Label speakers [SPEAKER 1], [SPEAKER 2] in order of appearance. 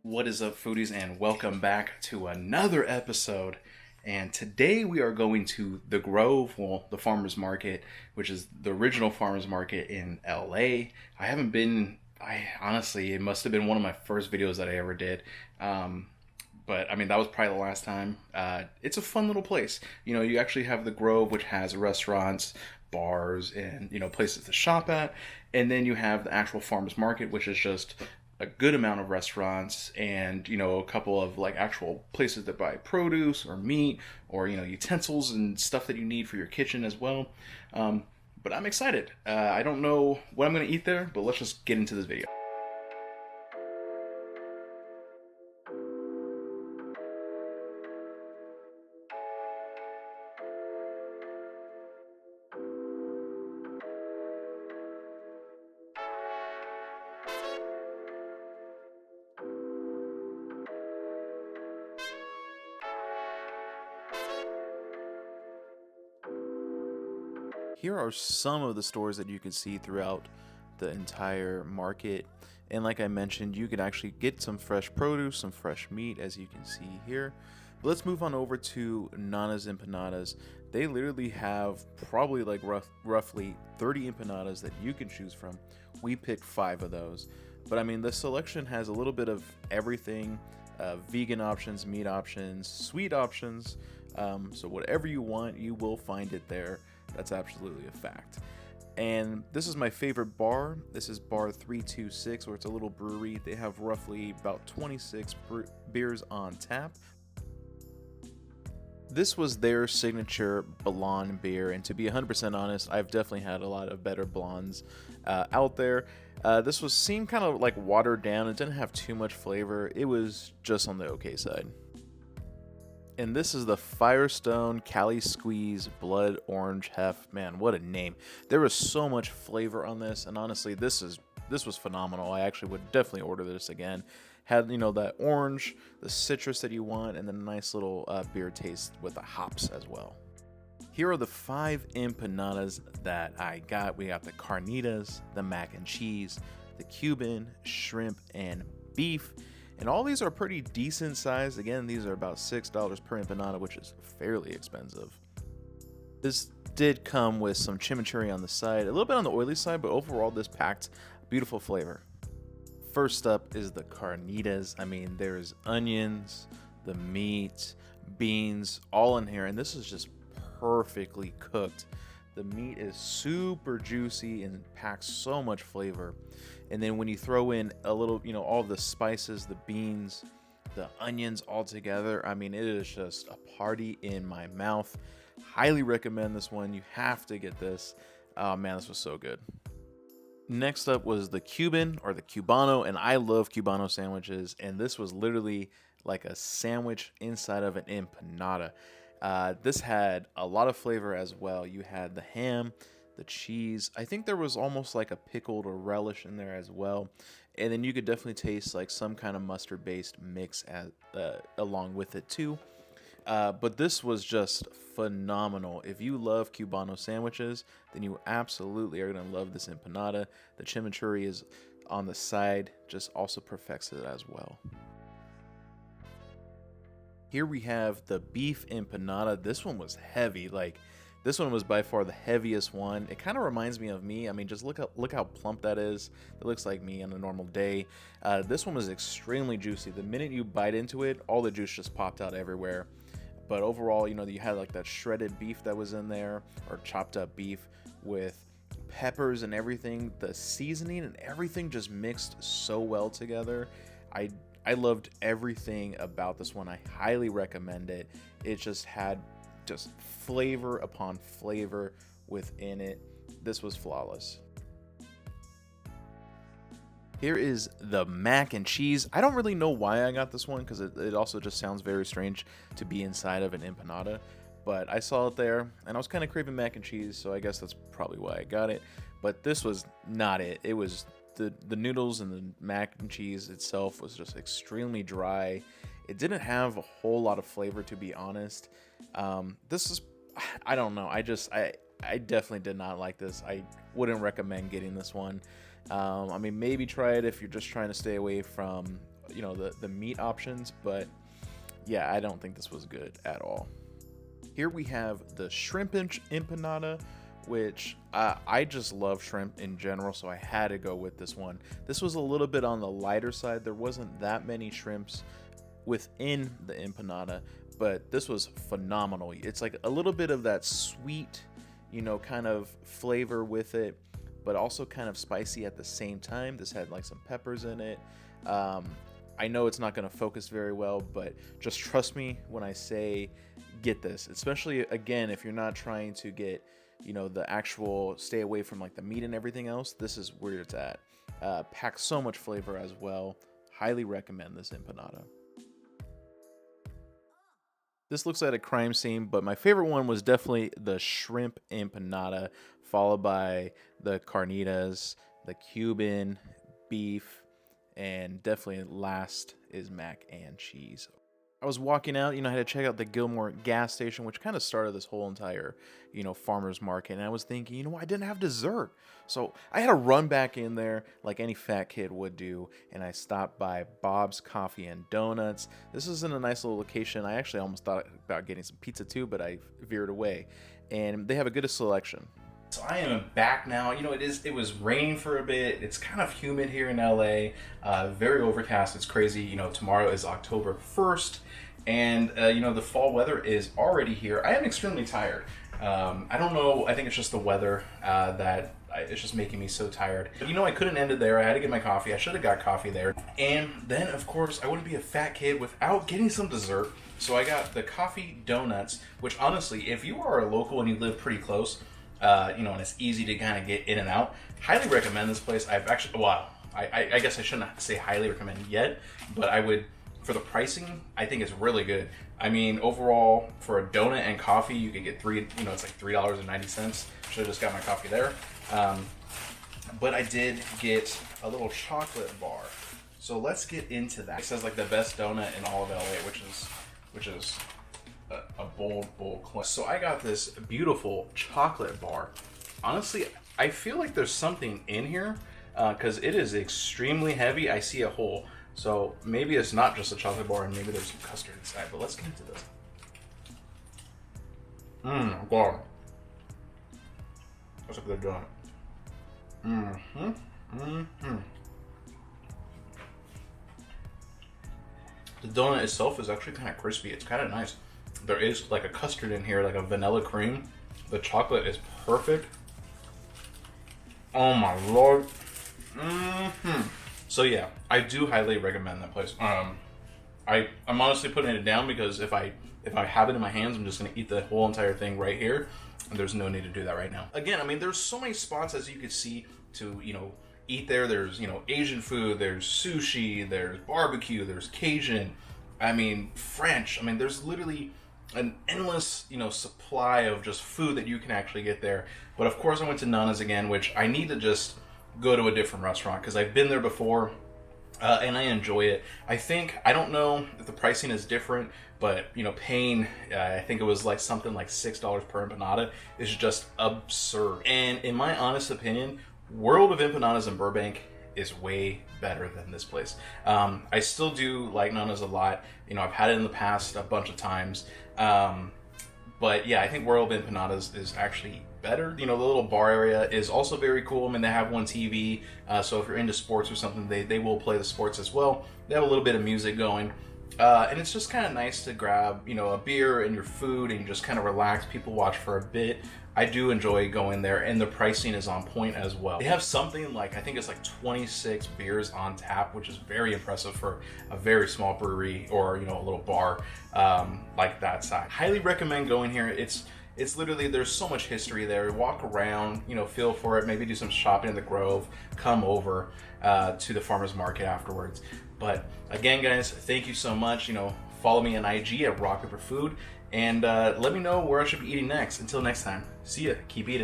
[SPEAKER 1] What is up, foodies, and welcome back to another episode. And today we are going to the Grove, well, the farmers market, which is the original farmers market in LA. I haven't been, I honestly, it must have been one of my first videos that I ever did. But I mean, that was probably the last time. It's a fun little place. You know, you actually have the Grove, which has restaurants, bars, and, places to shop at. And then you have the actual farmers market, which is just a good amount of restaurants and a couple of like actual places that buy produce or meat or utensils and stuff that you need for your kitchen as well. But I'm excited. I don't know what I'm going to eat there, but let's just get into this video. Here are some of the stores that you can see throughout the entire market. And like I mentioned, you can actually get some fresh produce, some fresh meat, as you can see here. But let's move on over to Nana's Empanadas. They literally have probably like roughly 30 empanadas that you can choose from. We picked 5 of those. But I mean, the selection has a little bit of everything. Vegan options, meat options, sweet options. So whatever you want, you will find it there. That's absolutely a fact. And this is my favorite bar. This is bar 326, where it's a little brewery. They have roughly about 26 beers on tap. This was their signature blonde beer, and to be 100% honest, I've definitely had a lot of better blondes out there. This seemed kind of like watered down. It didn't have too much flavor. It was just on the okay side. And this is the Firestone Cali Squeeze Blood Orange Hef. Man, what a name. There was so much flavor on this, and honestly, this was phenomenal. I actually would definitely order this again. Had, that orange, the citrus that you want, and then a nice little beer taste with the hops as well. Here are the 5 empanadas that I got. We got the carnitas, the mac and cheese, the Cuban, shrimp, and beef. And all these are pretty decent sized. Again, these are about $6 per empanada, which is fairly expensive. This did come with some chimichurri on the side, a little bit on the oily side, but overall this packed beautiful flavor. First up is the carnitas. I mean, there's onions, the meat, beans, all in here, and this is just perfectly cooked. The meat is super juicy and packs so much flavor. And then when you throw in a little, all the spices, the beans, the onions all together, I mean, it is just a party in my mouth. Highly recommend this one. You have to get this. Oh man, this was so good. Next up was the Cuban, or the Cubano, and I love Cubano sandwiches, and this was literally like a sandwich inside of an empanada. This had a lot of flavor as well. You had the ham, the cheese. I think there was almost like a pickled or relish in there as well. And then you could definitely taste like some kind of mustard based mix along with it too. But this was just phenomenal. If you love Cubano sandwiches, then you absolutely are going to love this empanada. The chimichurri is on the side, just also perfects it as well. Here we have the beef empanada. This one was heavy. This one was by far the heaviest one. It kind of reminds me of me. I mean, just look how plump that is. It looks like me on a normal day. This one was extremely juicy. The minute you bite into it, all the juice just popped out everywhere. But overall, you had like that shredded beef that was in there, or chopped up beef with peppers and everything. The seasoning and everything just mixed so well together. I loved everything about this one. I highly recommend it. It just had flavor upon flavor within it. This was flawless. Here is the mac and cheese. I don't really know why I got this one, because it also just sounds very strange to be inside of an empanada. But I saw it there, and I was kind of craving mac and cheese, so I guess that's probably why I got it. But this was not it. It was the noodles, and the mac and cheese itself was just extremely dry. It didn't have a whole lot of flavor, to be honest. I don't know. I definitely did not like this. I wouldn't recommend getting this one. I mean, maybe try it if you're just trying to stay away from the meat options, but yeah, I don't think this was good at all. Here we have the shrimp empanada, which I just love shrimp in general, so I had to go with this one. This was a little bit on the lighter side. There wasn't that many shrimps within the empanada, but this was phenomenal. It's like a little bit of that sweet, kind of flavor with it, but also kind of spicy at the same time. This had like some peppers in it. I know it's not going to focus very well, but just trust me when I say get this, especially again, if you're not trying to get, the actual stay away from like the meat and everything else. This is where it's at. Packs so much flavor as well. Highly recommend this empanada. This looks like a crime scene, but my favorite one was definitely the shrimp empanada, followed by the carnitas, the Cuban beef, and definitely last is mac and cheese. I was walking out, I had to check out the Gilmore gas station, which kind of started this whole entire, farmer's market. And I was thinking, I didn't have dessert. So I had to run back in there like any fat kid would do. And I stopped by Bob's Coffee and Donuts. This is in a nice little location. I actually almost thought about getting some pizza too, but I veered away. And they have a good selection. So I am back now. It was raining for a bit. It's kind of humid here in LA. Very overcast. It's crazy. Tomorrow is October 1st. And, the fall weather is already here. I am extremely tired. I don't know. I think it's just the weather it's just making me so tired. But, I couldn't end it there. I had to get my coffee. I should have got coffee there. And then, of course, I wouldn't be a fat kid without getting some dessert. So I got the coffee donuts, which honestly, if you are a local and you live pretty close, and it's easy to kind of get in and out, highly recommend this place. I've actually, I guess I shouldn't say highly recommend yet, but I would, for the pricing, I think it's really good. I mean, overall, for a donut and coffee, you could get it's like $3.90. Should have just got my coffee there. But I did get a little chocolate bar. So let's get into that. It says like the best donut in all of LA, which is a bold claim. So I got this beautiful chocolate bar. Honestly, I feel like there's something in here because it is extremely heavy. I see a hole. So maybe it's not just a chocolate bar and maybe there's some custard inside, but let's get into this. God. That's a good donut. The donut itself is actually kind of crispy. It's kind of nice. There is like a custard in here, like a vanilla cream. The chocolate is perfect. Oh my lord. So yeah, I do highly recommend that place. I'm honestly putting it down because if I have it in my hands, I'm just gonna eat the whole entire thing right here. And there's no need to do that right now. Again, I mean, there's so many spots as you can see to, eat there. There's, Asian food, there's sushi, there's barbecue, there's Cajun, French. There's literally an endless, supply of just food that you can actually get there. But of course I went to Nana's again, which I need to just go to a different restaurant because I've been there before. And I enjoy it. I don't know if the pricing is different, but paying, I think it was like something like $6 per empanada is just absurd. And in my honest opinion, World of Empanadas in Burbank is way better than this place. I still do like Nana's a lot. I've had it in the past a bunch of times. But yeah, I think World of Empanadas is actually better. The little bar area is also very cool. They have one TV, so if you're into sports or something, they will play the sports as well. They have a little bit of music going. And it's just kind of nice to grab, a beer and your food and just kind of relax, people watch for a bit. I do enjoy going there, and the pricing is on point as well. They have something like, I think it's like 26 beers on tap, which is very impressive for a very small brewery or, a little bar like that size. Highly recommend going here. It's literally, there's so much history there. Walk around, feel for it, maybe do some shopping in the Grove, come over to the farmer's market afterwards. But again, guys, thank you so much. Follow me on IG at Rockpaperfood, and let me know where I should be eating next. Until next time, see ya. Keep eating.